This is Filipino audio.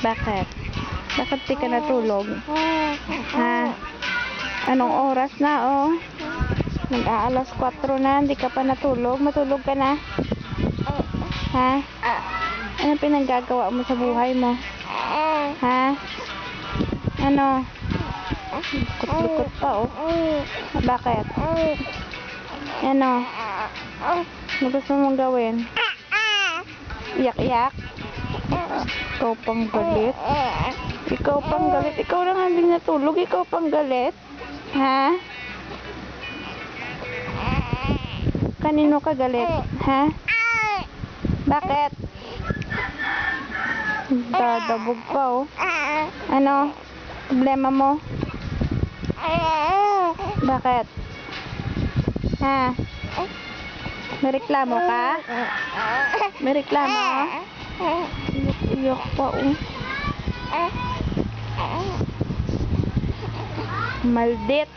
Bakit? Bakit di ka natulog? Ha? Anong oras na, oh? Nag-aalas 4 na, hindi ka pa natulog. Matulog ka na? Ha? Ano pinanggagawa mo sa buhay mo? Ha? Ano? Likot-likot pa, oh. Bakit? Ano? Ano gusto mong gawin? Iyak-iyak? Ikaw pang galit? Ikaw pang galit? Ikaw lang ang hindi natulog? Ikaw pang galit? Ha? Kanino ka galit? Ha? Bakit? Dadabog pa, oh. Ano? Problema mo? Bakit? Ha? May reklamo ka? May reklamo? Iyak pa, oh. Maldit.